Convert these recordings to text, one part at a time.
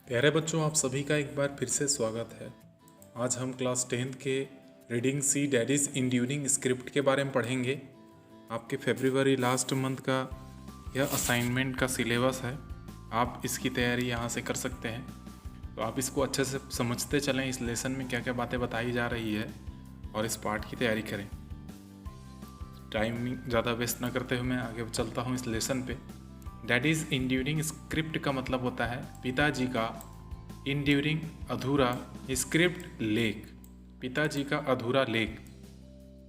प्यारे बच्चों, आप सभी का एक बार फिर से स्वागत है। आज हम क्लास 10th के रीडिंग सी डैडीज इंड्यूरिंग स्क्रिप्ट के बारे में पढ़ेंगे। आपके फरवरी लास्ट मंथ का यह असाइनमेंट का सिलेबस है। आप इसकी तैयारी यहाँ से कर सकते हैं। तो आप इसको अच्छे से समझते चलें, इस लेसन में क्या क्या बातें बताई जा रही है और इस पार्ट की तैयारी करें। टाइम ज़्यादा वेस्ट ना करते हुए मैं आगे चलता हूँ इस लेसन पे। डैडीज इंड्यूरिंग स्क्रिप्ट का मतलब होता है पिताजी का, इंड्यूरिंग अधूरा, स्क्रिप्ट लेख, पिताजी का अधूरा लेख,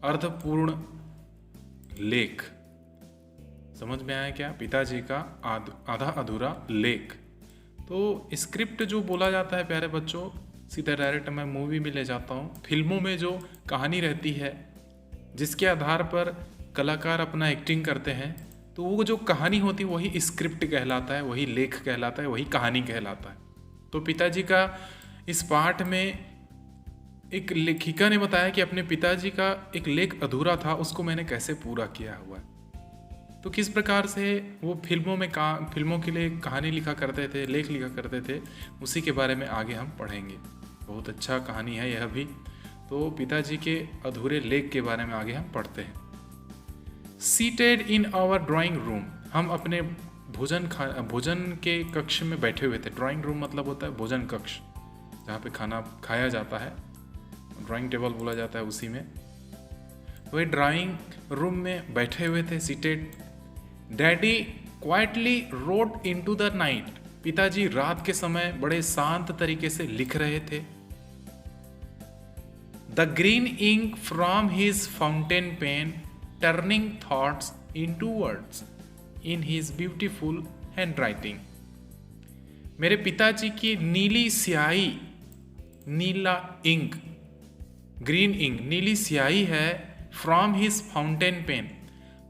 अर्धपूर्ण लेख। समझ में आया क्या? पिताजी का आधा अधूरा लेख। तो स्क्रिप्ट जो बोला जाता है प्यारे बच्चों, सीधा डायरेक्ट मैं मूवी में ले जाता हूँ। फिल्मों में जो कहानी रहती है जिसके आधार पर कलाकार अपना एक्टिंग करते हैं, तो वो जो कहानी होती है वही स्क्रिप्ट कहलाता है, वही लेख कहलाता है, वही कहानी कहलाता है। तो पिताजी का इस पाठ में एक लेखिका ने बताया कि अपने पिताजी का एक लेख अधूरा था, उसको मैंने कैसे पूरा किया हुआ है। तो किस प्रकार से वो फिल्मों के लिए कहानी लिखा करते थे, लेख लिखा करते थे, उसी के बारे में आगे हम पढ़ेंगे। बहुत अच्छा कहानी है यह भी। तो पिताजी के अधूरे लेख के बारे में आगे हम पढ़ते हैं। Seated in our drawing room, हम अपने भोजन के कक्ष में बैठे हुए थे। ड्राइंग रूम मतलब होता है भोजन कक्ष, जहाँ पे खाना खाया जाता है, ड्राइंग टेबल बोला जाता है उसी में। वही ड्राइंग रूम में बैठे हुए थे, seated. Daddy quietly wrote into the night, पिताजी रात के समय बड़े शांत तरीके से लिख रहे थे। The green ink from his fountain pen turning thoughts into words in his beautiful handwriting। मेरे पिताजी की नीली स्याही, नीला इंक, ग्रीन इंक, नीली स्याही है। From his fountain pen,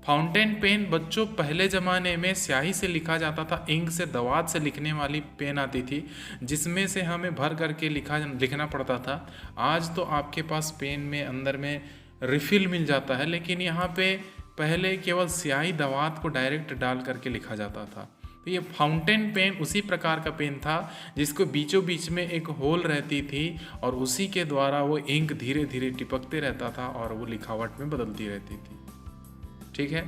fountain pen बच्चों पहले ज़माने में स्याही से लिखा जाता था, इंक से दवात से लिखने वाली पेन आती थी जिसमें से हमें भर करके लिखना पड़ता था। आज तो आपके पास पेन में अंदर में रिफिल मिल जाता है, लेकिन यहाँ पे पहले केवल स्याही दवात को डायरेक्ट डाल करके लिखा जाता था। तो ये फाउंटेन पेन उसी प्रकार का पेन था जिसको बीचों बीच में एक होल रहती थी और उसी के द्वारा वो इंक धीरे धीरे टिपकते रहता था और वो लिखावट में बदलती रहती थी। ठीक है,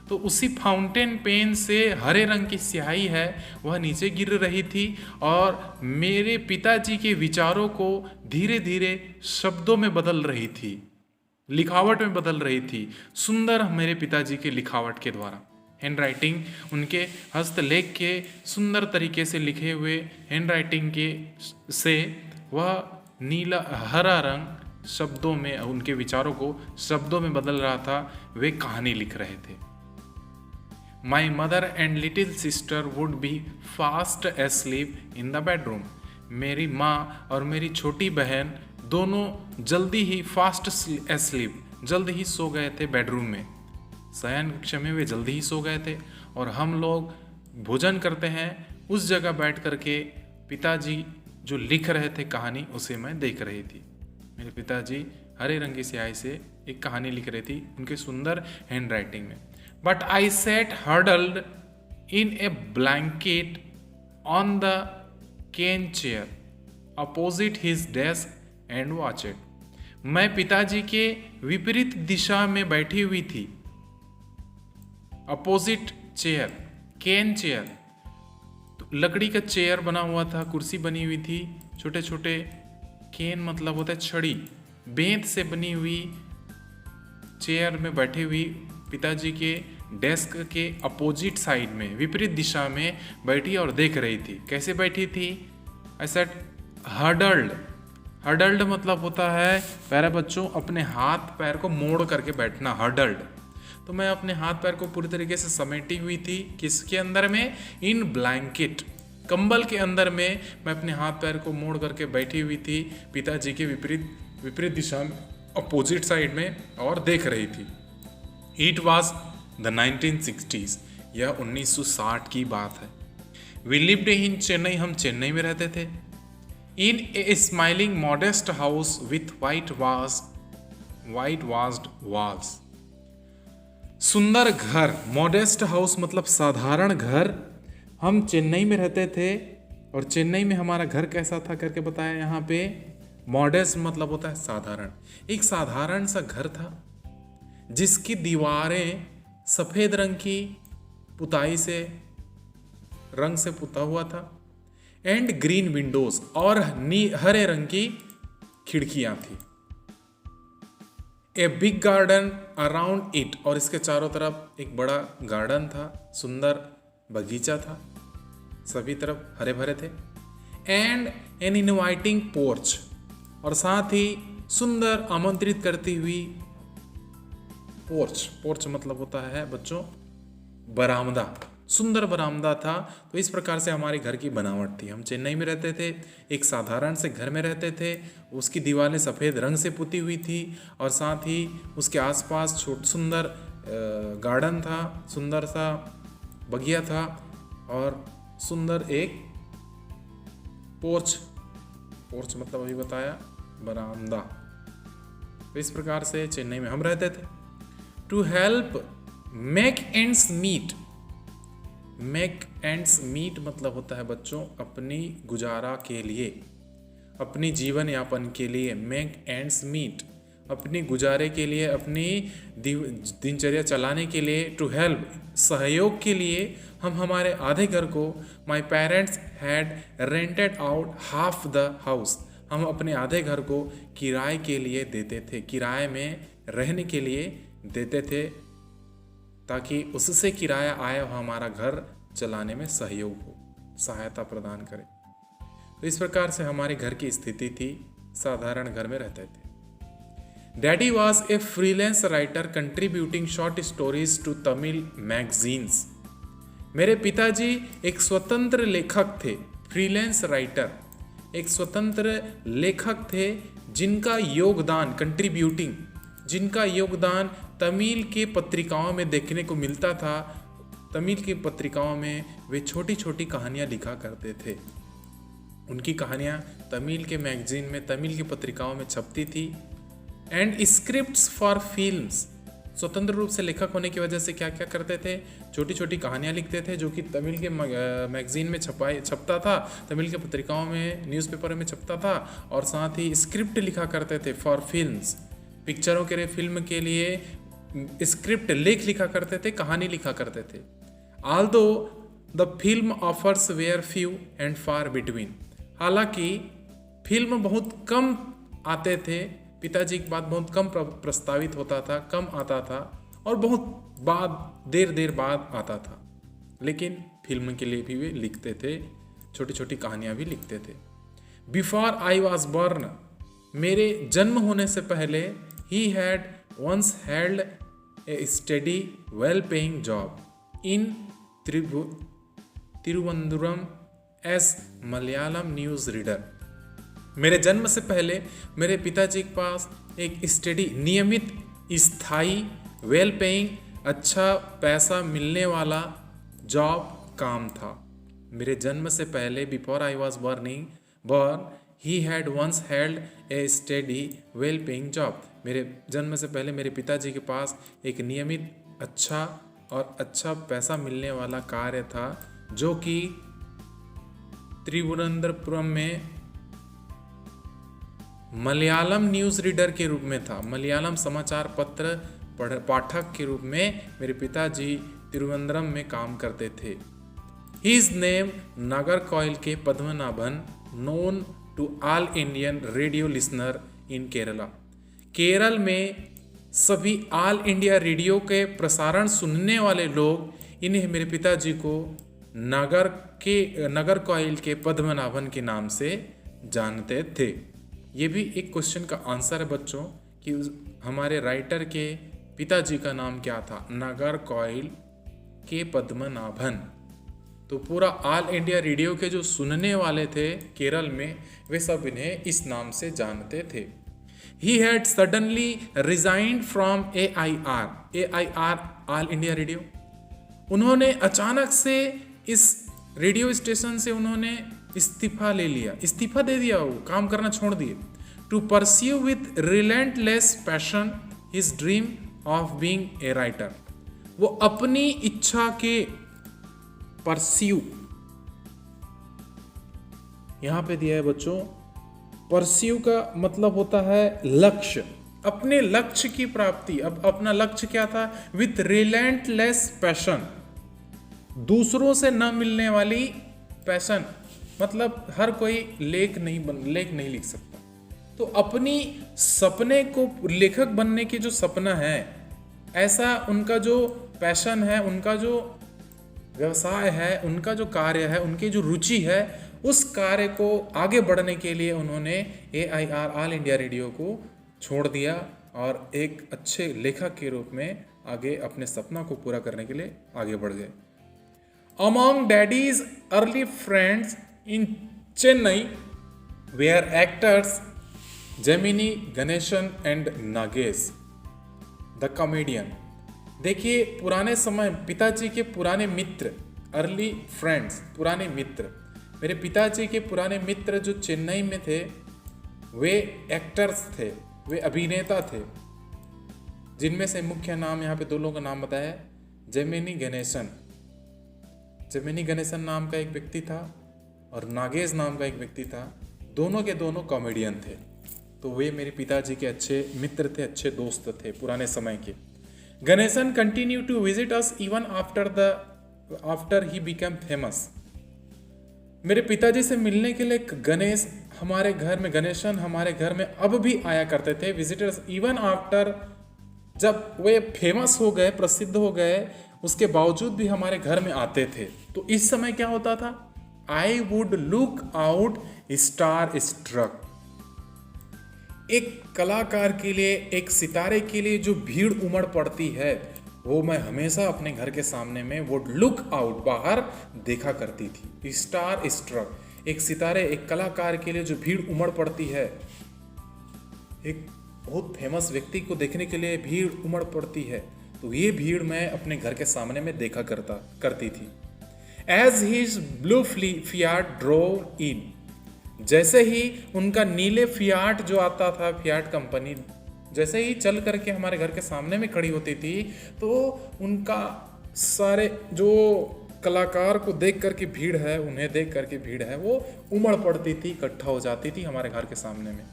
तो उसी फाउंटेन पेन से हरे रंग की स्याही है वह नीचे गिर रही थी और मेरे पिताजी के विचारों को धीरे धीरे शब्दों में बदल रही थी, लिखावट में बदल रही थी। सुंदर मेरे पिताजी के लिखावट के द्वारा, हैंड राइटिंग, उनके हस्तलेख के सुंदर तरीके से लिखे हुए हैंड राइटिंग के से वह नीला हरा रंग शब्दों में, उनके विचारों को शब्दों में बदल रहा था। वे कहानी लिख रहे थे। My mother and little sister would be fast asleep in the bedroom, मेरी माँ और मेरी छोटी बहन दोनों जल्दी ही फास्ट एस्लीप, जल्द ही सो गए थे बेडरूम में, शयन कक्ष में वे जल्दी ही सो गए थे। और हम लोग भोजन करते हैं उस जगह बैठ करके पिताजी जो लिख रहे थे कहानी, उसे मैं देख रही थी। मेरे पिताजी हरे रंग की स्याही से एक कहानी लिख रही थी उनके सुंदर हैंड राइटिंग में। But I sat huddled in a blanket on the cane chair opposite his desk and watch it, मैं पिताजी के विपरीत दिशा में बैठी हुई थी। अपोजिट चेयर, केन चेयर, तो लकड़ी का चेयर बना हुआ था, कुर्सी बनी हुई थी, छोटे छोटे, केन मतलब होता है छड़ी, बेंत से बनी हुई चेयर में बैठी हुई पिताजी के डेस्क के अपोजिट साइड में, विपरीत दिशा में बैठी और देख रही थी। कैसे बैठी थी? ऐसा हर्डल्ड, हर्डल्ड मतलब होता है प्यारे बच्चों अपने हाथ पैर को मोड़ करके बैठना, हर्डल्ड। तो मैं अपने हाथ पैर को पूरी तरीके से समेटी हुई थी, किसके अंदर में? इन ब्लैंकेट, कंबल के अंदर में मैं अपने हाथ पैर को मोड़ करके बैठी हुई थी पिताजी के विपरीत दिशा में, अपोजिट साइड में, और देख रही थी। इट वॉज द 1960s, यह 1960 की बात है। वी लिव्ड इन चेन्नई, हम चेन्नई में रहते थे। In a smiling modest house with whitewashed walls, सुंदर घर, मॉडेस्ट हाउस मतलब साधारण घर, हम चेन्नई में रहते थे और चेन्नई में हमारा घर कैसा था करके बताया यहाँ पे। मॉडेस्ट मतलब होता है साधारण। एक साधारण सा घर था जिसकी दीवारें सफ़ेद रंग की पुताई से रंग से पुता हुआ था, एंड ग्रीन विंडोज, और हरे रंग की खिड़कियां थी। A big garden around it, और इसके चारों तरफ एक बड़ा गार्डन था, सुंदर बगीचा था, सभी तरफ हरे भरे थे। एंड एन इनवाइटिंग पोर्च, और साथ ही सुंदर आमंत्रित करती हुई पोर्च। पोर्च मतलब होता है बच्चों बरामदा, सुंदर बरामदा था। तो इस प्रकार से हमारे घर की बनावट थी। हम चेन्नई में रहते थे, एक साधारण से घर में रहते थे, उसकी दीवारें सफ़ेद रंग से पुती हुई थी, और साथ ही उसके आसपास सुंदर गार्डन था, सुंदर सा बगिया था, और सुंदर एक पोर्च, पोर्च मतलब अभी बताया बरामदा। तो इस प्रकार से चेन्नई में हम रहते थे। To help make ends meet, make ends meet मतलब होता है बच्चों अपनी गुजारा के लिए, अपनी जीवन यापन के लिए। मेक एंड्स मीट अपनी गुजारे के लिए, अपनी दिनचर्या चलाने के लिए। टू हेल्प सहयोग के लिए हम हमारे आधे घर को, my parents had rented out half the house, हम अपने आधे घर को किराए के लिए देते थे, किराए में रहने के लिए देते थे, ताकि उससे किराया आया हुआ हमारा घर चलाने में सहयोग हो, सहायता प्रदान करे। तो इस प्रकार से हमारे घर की स्थिति थी, साधारण घर में रहते थे। Daddy was a freelance writer contributing short stories to Tamil magazines, मेरे पिताजी एक स्वतंत्र लेखक थे। फ्रीलांस राइटर एक स्वतंत्र लेखक थे जिनका योगदान, कंट्रीब्यूटिंग, जिनका योगदान तमिल के पत्रिकाओं में देखने को मिलता था। तमिल की पत्रिकाओं में वे छोटी छोटी कहानियाँ लिखा करते थे। उनकी कहानियाँ तमिल के मैगजीन में, तमिल की पत्रिकाओं में छपती थी। एंड स्क्रिप्ट्स फॉर फिल्म्स, स्वतंत्र रूप से लेखक होने की वजह से क्या क्या करते थे, छोटी छोटी कहानियाँ लिखते थे जो कि तमिल के मैगजीन में छपता था, तमिल के पत्रिकाओं में, न्यूज़पेपर में छपता था, और साथ ही स्क्रिप्ट लिखा करते थे फॉर फिल्म्स, पिक्चरों के लिए, फिल्म के लिए स्क्रिप्ट, लेख लिखा करते थे, कहानी लिखा करते थे। Although the film offers were few and far between, हालांकि फिल्म बहुत कम आते थे, पिताजी की बात बहुत कम प्रस्तावित होता था, कम आता था, और बहुत देर बाद आता था, लेकिन फिल्म के लिए भी वे लिखते थे, छोटी छोटी कहानियाँ भी लिखते थे। बिफोर आई वॉज बॉर्न, मेरे जन्म होने से पहले, he had once held a steady well paying job in Thiruvananthapuram as Malayalam news reader, मेरे जन्म से पहले मेरे पिताजी के पास एक स्टडी, नियमित, स्थायी, वेल पेइंग, अच्छा पैसा मिलने वाला जॉब, काम था। मेरे जन्म से पहले, before I was born, he had once held a steady well paying job, मेरे जन्म से पहले मेरे पिताजी के पास एक नियमित, अच्छा और अच्छा पैसा मिलने वाला कार्य था, जो कि तिरुवनंतपुरम में मलयालम न्यूज़ रीडर के रूप में था, मलयालम समाचार पत्र पाठक के रूप में मेरे पिताजी तिरुवनंतपुरम में काम करते थे। His name Nagercoil K Padmanabhan, known to all Indian radio listener in Kerala, Kerala में सभी ऑल इंडिया रेडियो के प्रसारण सुनने वाले लोग इन्हें, मेरे पिताजी को नागरकोइल के पद्मनाभन के नाम से जानते थे। ये भी एक क्वेश्चन का आंसर है बच्चों कि हमारे राइटर के पिताजी का नाम क्या था, नागरकोइल के पद्मनाभन। तो पूरा ऑल इंडिया रेडियो के जो सुनने वाले थे केरल में, वे सब इन्हें इस नाम से जानते थे। He had suddenly resigned from AIR All India Radio, उन्होंने अचानक से इस रेडियो स्टेशन से उन्होंने इस्तीफा ले लिया, इस्तीफा दे दिया, वो काम करना छोड़ दिए। To pursue with relentless passion his dream of being a writer, वो अपनी इच्छा के परस्यू, यहाँ पे दिया है बच्चों, परस्यू का मतलब होता है लक्ष्य, अपने लक्ष्य की प्राप्ति। अब अपना लक्ष्य क्या था? विथ रिलेंटलेस पैशन, दूसरों से न मिलने वाली पैशन, मतलब हर कोई लेख नहीं लिख सकता। तो अपनी सपने को, लेखक बनने की जो सपना है, ऐसा उनका जो पैशन है, उनका जो व्यवसाय है, उनका जो कार्य है, उनकी जो रुचि है, उस कार्य को आगे बढ़ने के लिए उन्होंने AIR ऑल इंडिया रेडियो को छोड़ दिया और एक अच्छे लेखक के रूप में आगे अपने सपना को पूरा करने के लिए आगे बढ़ गए। Among Daddy's early friends in Chennai were actors Gemini Ganesan and Nagesh, the comedian। देखिए, पुराने समय पिताजी के पुराने मित्र, अर्ली फ्रेंड्स, पुराने मित्र, मेरे पिताजी के पुराने मित्र जो चेन्नई में थे, वे एक्टर्स थे, वे अभिनेता थे, जिनमें से मुख्य नाम यहाँ पे दो लोगों का नाम बताया है, जेमिनी गणेशन नाम का एक व्यक्ति था और नागेश नाम का एक व्यक्ति था। दोनों के दोनों कॉमेडियन थे। तो वे मेरे पिताजी के अच्छे मित्र थे, अच्छे दोस्त थे पुराने समय के। Ganesan continue to visit us even after he become famous. मेरे पिताजी से मिलने के लिए गणेशन हमारे घर में अब भी आया करते थे। विजिटर्स इवन आफ्टर, जब वे फेमस हो गए, प्रसिद्ध हो गए, उसके बावजूद भी हमारे घर में आते थे। तो इस समय क्या होता था? I would look out star struck. एक कलाकार के लिए, एक सितारे के लिए जो भीड़ उमड़ पड़ती है, वो मैं हमेशा अपने घर के सामने में वुड लुक आउट, बाहर देखा करती थी। स्टार स्ट्रक, एक सितारे, एक कलाकार के लिए जो भीड़ उमड़ पड़ती है, एक बहुत फेमस व्यक्ति को देखने के लिए भीड़ उमड़ पड़ती है, तो ये भीड़ मैं अपने घर के सामने में देखा करती थी। As his blue Fiat drove in, जैसे ही उनका नीले फियाट जो आता था, फियाट कंपनी जैसे ही चल करके हमारे घर के सामने में खड़ी होती थी, तो उनका सारे जो कलाकार को देख करके भीड़ है, उन्हें देख करके भीड़ है, वो उमड़ पड़ती थी, इकट्ठा हो जाती थी हमारे घर के सामने में।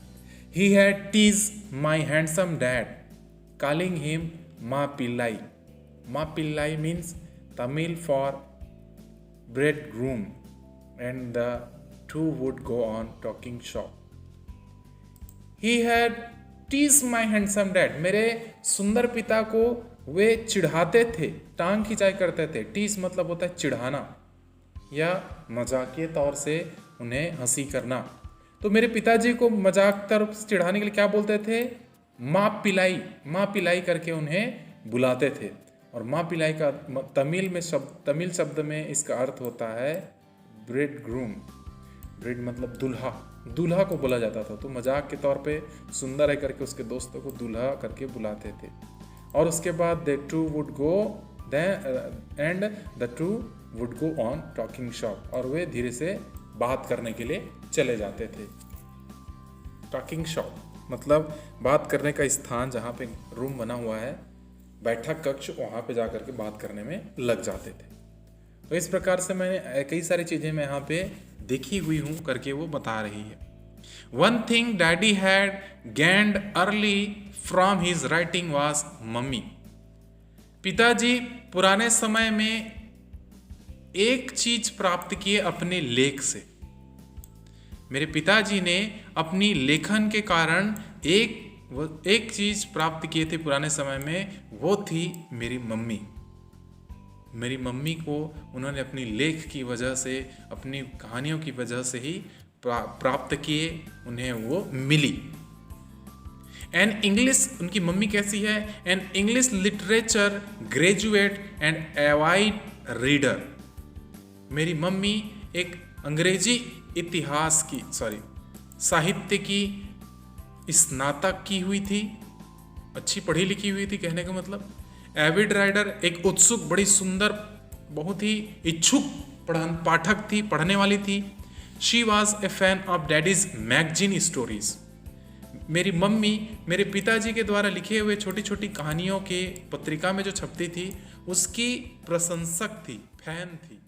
He had teased my handsome dad, calling him Ma Pillai. Ma Pillai means Tamil for bridegroom, and the two would go on talking shop. He had teased my handsome dad. मेरे सुंदर पिता को वे चिढ़ाते थे, टांग खिंचाई करते थे। टीस मतलब होता है चिढ़ाना या मजाकिया तौर से उन्हें हंसी करना। तो मेरे पिताजी को मजाक तरफ चिढ़ाने के लिए क्या बोलते थे? माँ पिलाई करके उन्हें बुलाते थे। और माँ पिलाई का तमिल शब्द में इसका अर्थ होता है ब्रिड ग्रूम। ब्रिड मतलब दूल्हा को बोला जाता था। तो मजाक के तौर पे सुंदर है करके उसके दोस्तों को दूल्हा करके बुलाते थे। और उसके बाद the two would go on talking shop, और वे धीरे से बात करने के लिए चले जाते थे। टॉकिंग शॉप मतलब बात करने का स्थान, जहाँ पे रूम बना हुआ है, बैठक कक्ष, वहाँ पे जा करके बात करने में लग जाते थे। तो इस प्रकार से मैंने कई सारी चीज़ें मैं यहाँ पे देखी हुई हूँ करके वो बता रही है। One thing daddy had gained early from his writing was mummy. पिताजी पुराने समय में एक चीज प्राप्त किए अपने लेख से। मेरे पिताजी ने अपनी लेखन के कारण एक चीज प्राप्त किए थे पुराने समय में, वो थी मेरी मम्मी। मेरी मम्मी को उन्होंने अपनी लेख की वजह से, अपनी कहानियों की वजह से ही प्राप्त किए, उन्हें वो मिली। एन इंग्लिश, उनकी मम्मी कैसी है? An English literature graduate and avoid reader. मेरी मम्मी एक अंग्रेजी इतिहास की साहित्य की स्नातक की हुई थी, अच्छी पढ़ी लिखी हुई थी कहने का मतलब। एविड राइडर, एक उत्सुक, बड़ी सुंदर, बहुत ही इच्छुक पाठक थी, पढ़ने वाली थी। She was a fan of daddies magazine stories. मेरी मम्मी मेरे पिताजी के द्वारा लिखे हुए छोटी छोटी कहानियों के पत्रिका में जो छपती थी, उसकी प्रशंसक थी, फैन थी।